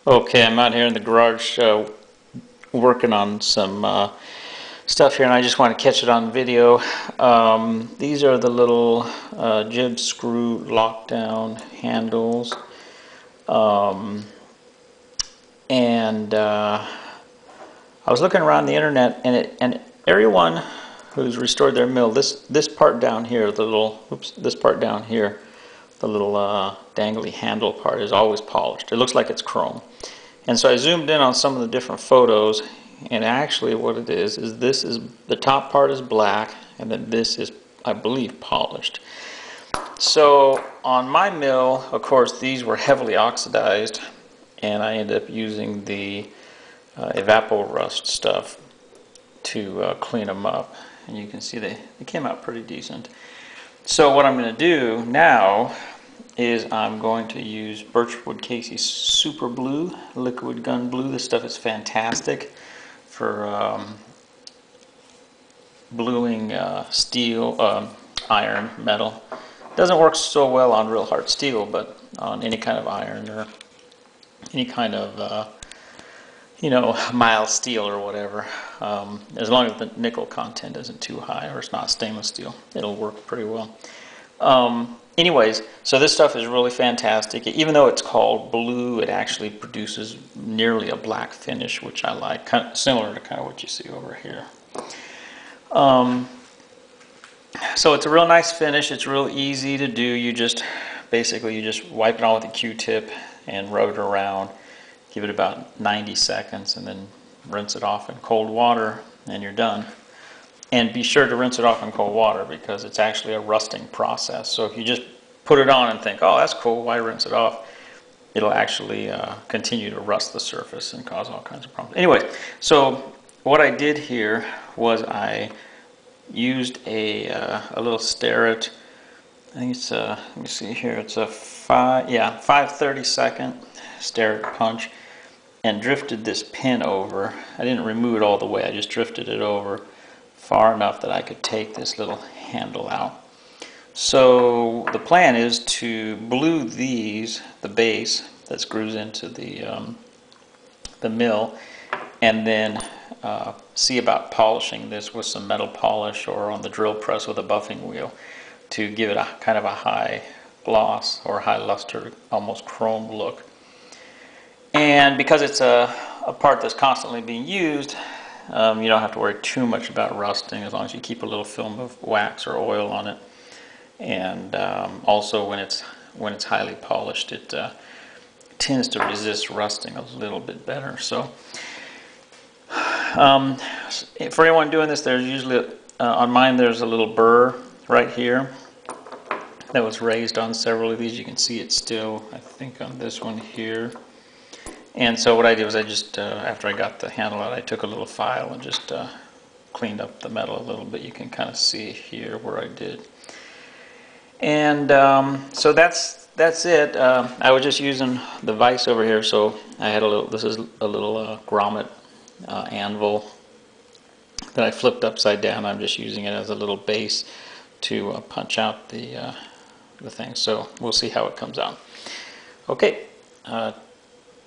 Okay, I'm out here in the garage working on some stuff here, and I just want to catch it on video. These are the little jib screw lockdown handles, um, and I was looking around the internet, and everyone who's restored their mill, this part down here, the little this part down here, the little dangly handle part is always polished. It looks like it's chrome. And so I zoomed in on some of the different photos, and actually what it is this is the top part is black, and then this is, I believe, polished. So on my mill, of course, these were heavily oxidized, and I ended up using the Evapo-Rust stuff to clean them up. And you can see they came out pretty decent. So what I'm going to do now is I'm going to use Birchwood Casey Super Blue, Liquid Gun Blue. This stuff is fantastic for bluing steel, iron, metal. Doesn't work so well on real hard steel, but on any kind of iron or any kind of mild steel or whatever. As long as the nickel content isn't too high or it's not stainless steel, it'll work pretty well. Anyways, so this stuff is really fantastic. Even though it's called blue, it actually produces nearly a black finish, which I like, kind of similar to kind of what you see over here. So it's a real nice finish. It's real easy to do. You just wipe it on with a Q-tip and rub it around. Give it about 90 seconds and then rinse it off in cold water, and you're done. And be sure to rinse it off in cold water because it's actually a rusting process. So if you just put it on and think, oh, that's cool, why rinse it off? It'll actually continue to rust the surface and cause all kinds of problems. Anyway, so what I did here was I used a little Starrett. I think it's a, let me see here, it's a 5/32 Starrett punch, and drifted this pin over. I didn't remove it all the way, I just drifted it over far enough that I could take this little handle out. So the plan is to blue these, the base that screws into the mill, and then see about polishing this with some metal polish or on the drill press with a buffing wheel to give it a kind of a high gloss or high luster, almost chrome look. And because it's a part that's constantly being used, you don't have to worry too much about rusting as long as you keep a little film of wax or oil on it. And also when it's highly polished, it tends to resist rusting a little bit better. So for anyone doing this, there's usually on mine there's a little burr right here that was raised on several of these. You can see it still, I think, on this one here. And so what I did was I just, after I got the handle out, I took a little file and just cleaned up the metal a little bit. You can kind of see here where I did. And so that's it. I was just using the vise over here, so I had a little, this is a little grommet anvil that I flipped upside down. I'm just using it as a little base to punch out the thing. So we'll see how it comes out. Okay.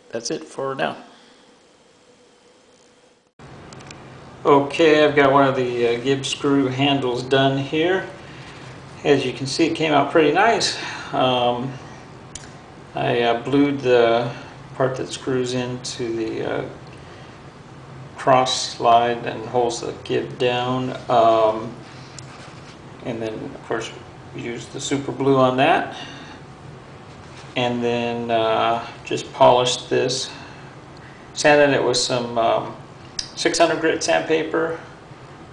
That's it for now. Okay, I've got one of the Gibbs screw handles done here. As you can see, it came out pretty nice. I blued the part that screws into the cross slide and holds the gib down. And then, of course, we used the super blue on that. And then just polished this, sanded it with some 600 grit sandpaper,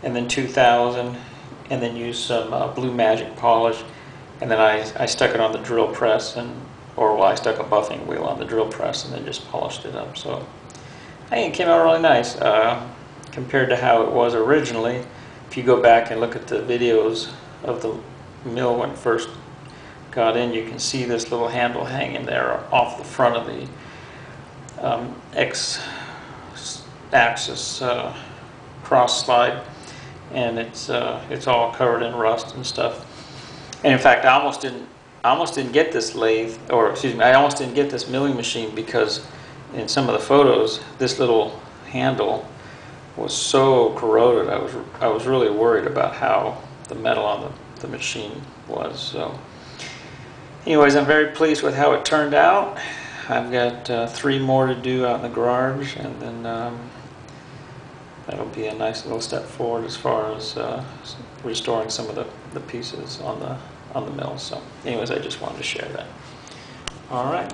and then 2000, and then used some Blue Magic polish, and then I stuck it on the drill press, I stuck a buffing wheel on the drill press, and then just polished it up. So I think it came out really nice compared to how it was originally. If you go back and look at the videos of the mill when it first got in, you can see this little handle hanging there off the front of the X-axis cross slide, and it's all covered in rust and stuff. And in fact, I almost didn't get this lathe, or excuse me, I almost didn't get this milling machine because in some of the photos, this little handle was so corroded. I was really worried about how the metal on the machine was. So anyways, I'm very pleased with how it turned out. I've got 3 more to do out in the garage, and then that'll be a nice little step forward as far as restoring some of the pieces on the mill. So anyways, I just wanted to share that. All right.